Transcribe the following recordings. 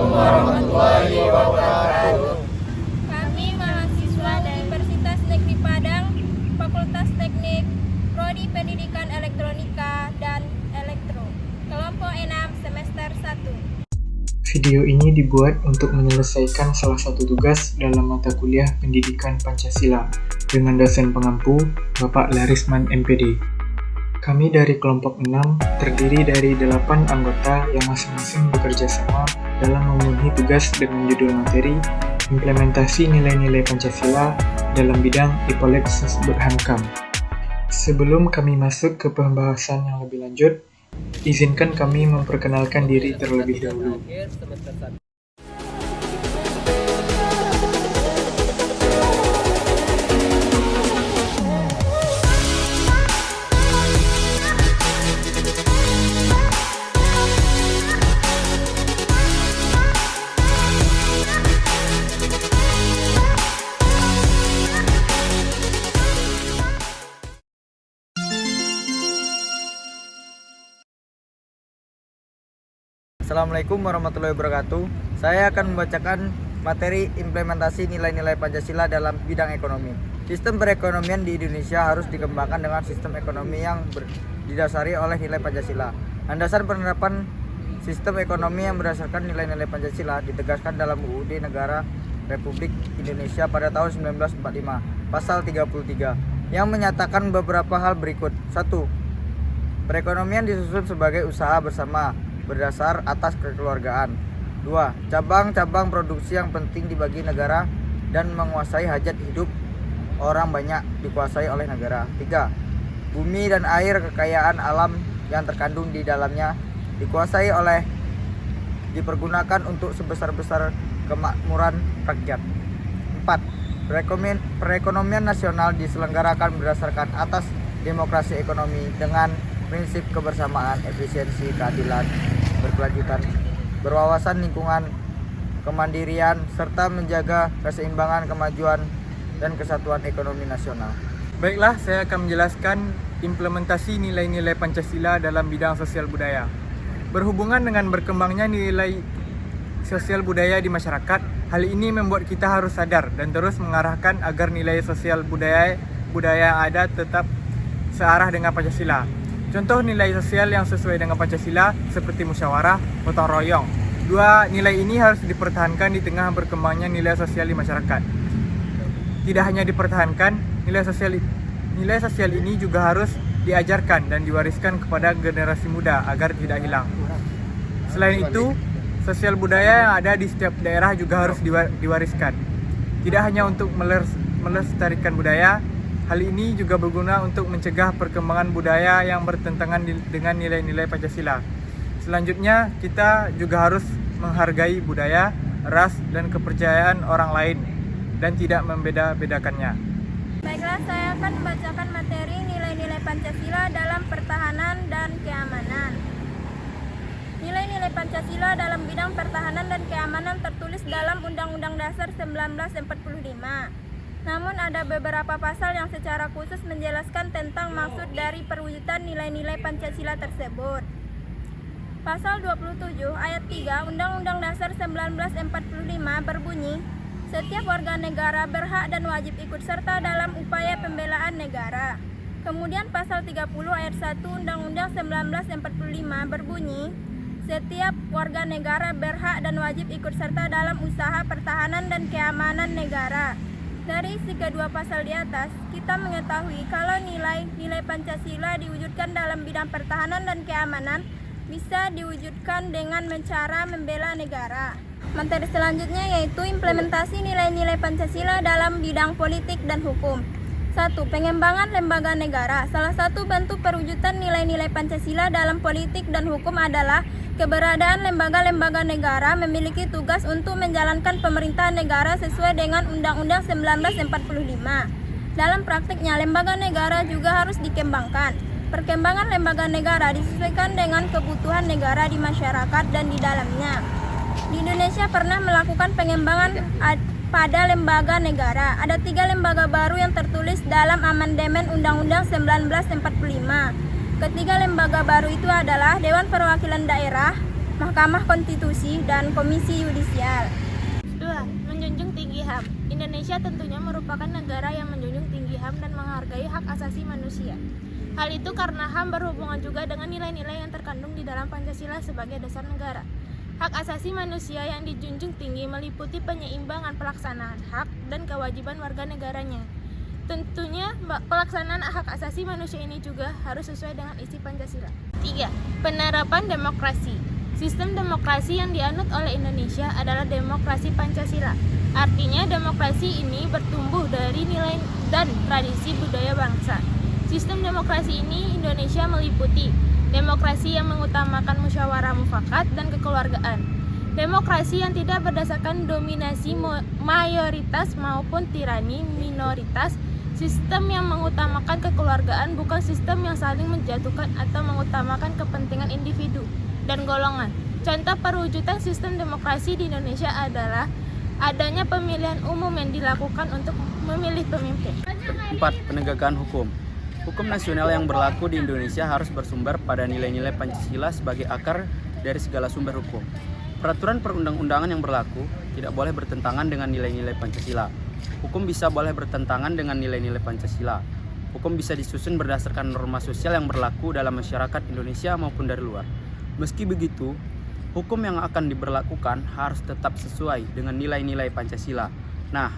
warahmatullahi wabarakatuh. Kami mahasiswa dari Universitas Negeri Padang, Fakultas Teknik, Prodi Pendidikan Elektronika dan Elektro, kelompok 6 semester 1. Video ini dibuat untuk menyelesaikan salah satu tugas dalam mata kuliah Pendidikan Pancasila dengan dosen pengampu, Bapak Larisman MPD. Kami dari kelompok 6 terdiri dari 8 anggota yang masing-masing bekerja sama dalam memenuhi tugas dengan judul materi Implementasi Nilai-Nilai Pancasila dalam bidang Ipoleks Berhankam. Sebelum kami masuk ke pembahasan yang lebih lanjut, izinkan kami memperkenalkan diri terlebih dahulu. Assalamualaikum warahmatullahi wabarakatuh. Saya akan membacakan materi implementasi nilai-nilai Pancasila dalam bidang ekonomi. Sistem perekonomian di Indonesia harus dikembangkan dengan sistem ekonomi yang didasari oleh nilai Pancasila. Landasan penerapan sistem ekonomi yang berdasarkan nilai-nilai Pancasila ditegaskan dalam UUD Negara Republik Indonesia pada tahun 1945, pasal 33, yang menyatakan beberapa hal berikut. 1. Perekonomian disusun sebagai usaha bersama berdasar atas kekeluargaan. 2. Cabang-cabang produksi yang penting dibagi negara dan menguasai hajat hidup orang banyak dikuasai oleh negara. 3. Bumi dan air kekayaan alam yang terkandung di dalamnya dipergunakan untuk sebesar-besar kemakmuran rakyat. 4. Perekonomian nasional diselenggarakan berdasarkan atas demokrasi ekonomi dengan prinsip kebersamaan, efisiensi, keadilan, berkelanjutan, berwawasan lingkungan, kemandirian, serta menjaga keseimbangan, kemajuan, dan kesatuan ekonomi nasional. Baiklah, saya akan menjelaskan implementasi nilai-nilai Pancasila dalam bidang sosial budaya. Berhubungan dengan berkembangnya nilai sosial budaya di masyarakat, hal ini membuat kita harus sadar dan terus mengarahkan agar nilai sosial budaya yang ada tetap searah dengan Pancasila. Contoh nilai sosial yang sesuai dengan Pancasila seperti musyawarah, gotong royong. Dua nilai ini harus dipertahankan di tengah berkembangnya nilai sosial di masyarakat. Tidak hanya dipertahankan, nilai sosial ini juga harus diajarkan dan diwariskan kepada generasi muda agar tidak hilang. Selain itu, sosial budaya yang ada di setiap daerah juga harus diwariskan. Tidak hanya untuk melestarikan budaya, hal ini juga berguna untuk mencegah perkembangan budaya yang bertentangan dengan nilai-nilai Pancasila. Selanjutnya, kita juga harus menghargai budaya, ras, dan kepercayaan orang lain dan tidak membeda-bedakannya. Baiklah, saya akan membacakan materi nilai-nilai Pancasila dalam pertahanan dan keamanan. Nilai-nilai Pancasila dalam bidang pertahanan dan keamanan tertulis dalam Undang-Undang Dasar 1945. Namun ada beberapa pasal yang secara khusus menjelaskan tentang maksud dari perwujudan nilai-nilai Pancasila tersebut. Pasal 27 ayat 3 Undang-Undang Dasar 1945 berbunyi, setiap warga negara berhak dan wajib ikut serta dalam upaya pembelaan negara. Kemudian pasal 30 ayat 1 Undang-Undang 1945 berbunyi, setiap warga negara berhak dan wajib ikut serta dalam usaha pertahanan dan keamanan negara. Dari isi kedua pasal di atas, kita mengetahui kalau nilai-nilai Pancasila diwujudkan dalam bidang pertahanan dan keamanan bisa diwujudkan dengan cara membela negara. Materi selanjutnya yaitu implementasi nilai-nilai Pancasila dalam bidang politik dan hukum. 1. Pengembangan lembaga negara. Salah satu bentuk perwujudan nilai-nilai Pancasila dalam politik dan hukum adalah keberadaan lembaga-lembaga negara memiliki tugas untuk menjalankan pemerintahan negara sesuai dengan Undang-Undang 1945. Dalam praktiknya, lembaga negara juga harus dikembangkan. Perkembangan lembaga negara disesuaikan dengan kebutuhan negara di masyarakat dan di dalamnya. Di Indonesia pernah melakukan pengembangan pada lembaga negara. Ada 3 lembaga baru yang tertulis dalam amandemen Undang-Undang 1945. Ketiga lembaga baru itu adalah Dewan Perwakilan Daerah, Mahkamah Konstitusi, dan Komisi Yudisial. 2. Menjunjung tinggi HAM. Indonesia tentunya merupakan negara yang menjunjung tinggi HAM dan menghargai hak asasi manusia. Hal itu karena HAM berhubungan juga dengan nilai-nilai yang terkandung di dalam Pancasila sebagai dasar negara. Hak asasi manusia yang dijunjung tinggi meliputi penyeimbangan pelaksanaan hak dan kewajiban warga negaranya. Tentunya pelaksanaan hak asasi manusia ini juga harus sesuai dengan isi Pancasila. 3. Penerapan demokrasi. Sistem demokrasi yang dianut oleh Indonesia adalah demokrasi Pancasila. Artinya demokrasi ini bertumbuh dari nilai dan tradisi budaya bangsa. Sistem demokrasi ini Indonesia meliputi demokrasi yang mengutamakan musyawarah mufakat dan kekeluargaan. Demokrasi yang tidak berdasarkan dominasi mayoritas maupun tirani minoritas. Sistem yang mengutamakan kekeluargaan bukan sistem yang saling menjatuhkan atau mengutamakan kepentingan individu dan golongan. Contoh perwujudan sistem demokrasi di Indonesia adalah adanya pemilihan umum yang dilakukan untuk memilih pemimpin. 4. Penegakan hukum. Hukum nasional yang berlaku di Indonesia harus bersumber pada nilai-nilai Pancasila sebagai akar dari segala sumber hukum. Peraturan perundang-undangan yang berlaku tidak boleh bertentangan dengan nilai-nilai Pancasila. Hukum bisa boleh bertentangan dengan nilai-nilai Pancasila. Hukum bisa disusun berdasarkan norma sosial yang berlaku dalam masyarakat Indonesia maupun dari luar. Meski begitu, hukum yang akan diberlakukan harus tetap sesuai dengan nilai-nilai Pancasila. Nah,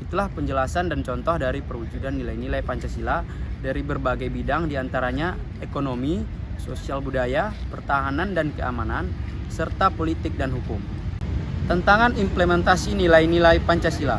itulah penjelasan dan contoh dari perwujudan nilai-nilai Pancasila dari berbagai bidang, diantaranya ekonomi, sosial budaya, pertahanan dan keamanan, serta politik dan hukum. Tantangan implementasi nilai-nilai Pancasila.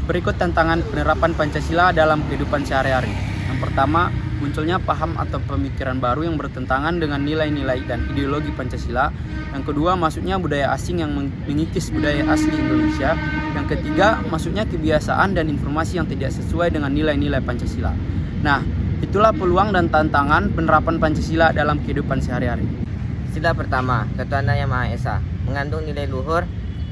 Berikut tantangan penerapan Pancasila dalam kehidupan sehari-hari. Yang pertama, munculnya paham atau pemikiran baru yang bertentangan dengan nilai-nilai dan ideologi Pancasila. Yang kedua, masuknya budaya asing yang mengikis budaya asli Indonesia. Yang ketiga, masuknya kebiasaan dan informasi yang tidak sesuai dengan nilai-nilai Pancasila. Nah, itulah peluang dan tantangan penerapan Pancasila dalam kehidupan sehari-hari. Sila pertama, ketuhanan yang Maha Esa, mengandung nilai luhur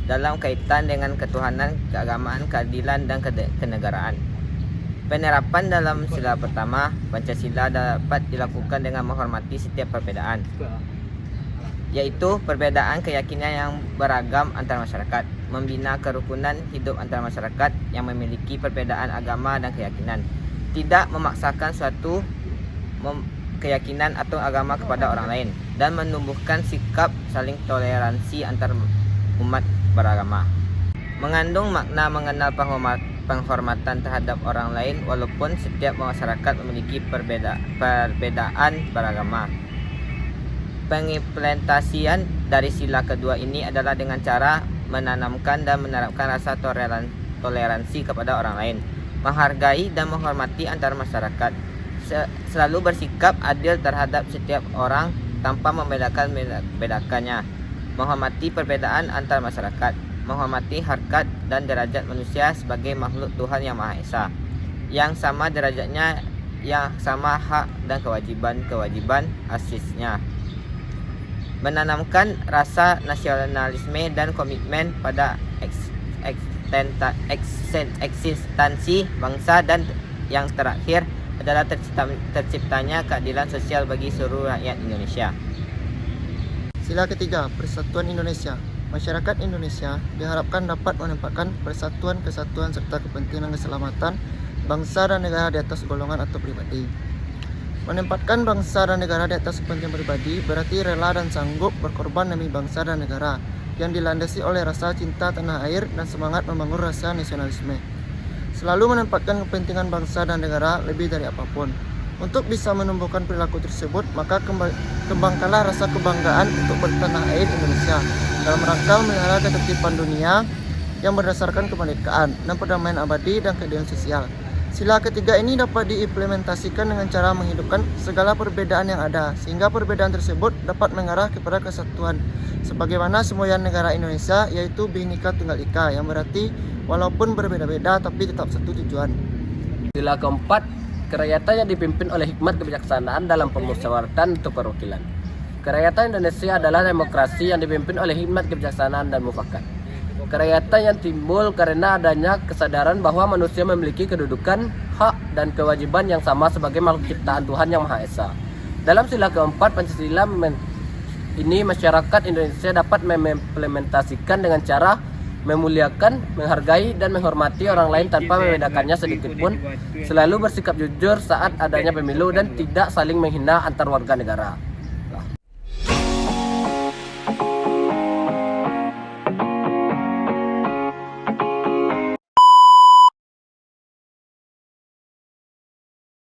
dalam kaitan dengan ketuhanan, keagamaan, keadilan, dan kenegaraan. Penerapan dalam sila pertama, Pancasila dapat dilakukan dengan menghormati setiap perbedaan, yaitu perbedaan keyakinan yang beragam antar masyarakat, membina kerukunan hidup antar masyarakat yang memiliki perbedaan agama dan keyakinan, tidak memaksakan suatu keyakinan atau agama kepada orang lain, dan menumbuhkan sikap saling toleransi antar umat beragama. Mengandung makna mengenal penghormatan terhadap orang lain walaupun setiap masyarakat memiliki perbedaan beragama. Pengimplementasian dari sila kedua ini adalah dengan cara menanamkan dan menerapkan rasa toleransi kepada orang lain, menghargai dan menghormati antar masyarakat, selalu bersikap adil terhadap setiap orang tanpa membedakannya, menghormati perbedaan antar masyarakat, menghormati harkat dan derajat manusia sebagai makhluk Tuhan yang Maha Esa, yang sama derajatnya, yang sama hak dan kewajiban asasnya. Menanamkan rasa nasionalisme dan komitmen pada eksistensi bangsa, dan yang terakhir adalah terciptanya keadilan sosial bagi seluruh rakyat Indonesia. Sila ketiga, Persatuan Indonesia. Masyarakat Indonesia diharapkan dapat menempatkan persatuan, kesatuan, serta kepentingan keselamatan bangsa dan negara di atas golongan atau pribadi. Menempatkan bangsa dan negara di atas kepentingan pribadi berarti rela dan sanggup berkorban demi bangsa dan negara yang dilandasi oleh rasa cinta tanah air dan semangat membangun rasa nasionalisme. Selalu menempatkan kepentingan bangsa dan negara lebih dari apapun. Untuk bisa menumbuhkan perilaku tersebut, maka kembangkanlah rasa kebanggaan untuk bertanah air Indonesia dalam rangka memelihara ketertiban dunia yang berdasarkan kemerdekaan dan perdamaian abadi dan keadilan sosial. Sila ketiga ini dapat diimplementasikan dengan cara menghidupkan segala perbedaan yang ada, sehingga perbedaan tersebut dapat mengarah kepada kesatuan sebagaimana semboyan negara Indonesia, yaitu Bhinneka Tunggal Ika, yang berarti walaupun berbeda-beda tapi tetap satu tujuan. Sila keempat, kerakyatan yang dipimpin oleh hikmat kebijaksanaan dalam pemusyawaratan untuk perwakilan. Kerakyatan Indonesia adalah demokrasi yang dipimpin oleh hikmat kebijaksanaan dan mufakat. Kerakyatan yang timbul karena adanya kesadaran bahwa manusia memiliki kedudukan, hak, dan kewajiban yang sama sebagai makhluk ciptaan Tuhan yang Maha Esa. Dalam sila keempat, Pancasila ini masyarakat Indonesia dapat mengimplementasikan dengan cara memuliakan, menghargai, dan menghormati orang lain tanpa membedakannya sedikit pun, selalu bersikap jujur saat adanya pemilu dan tidak saling menghina antar warga negara.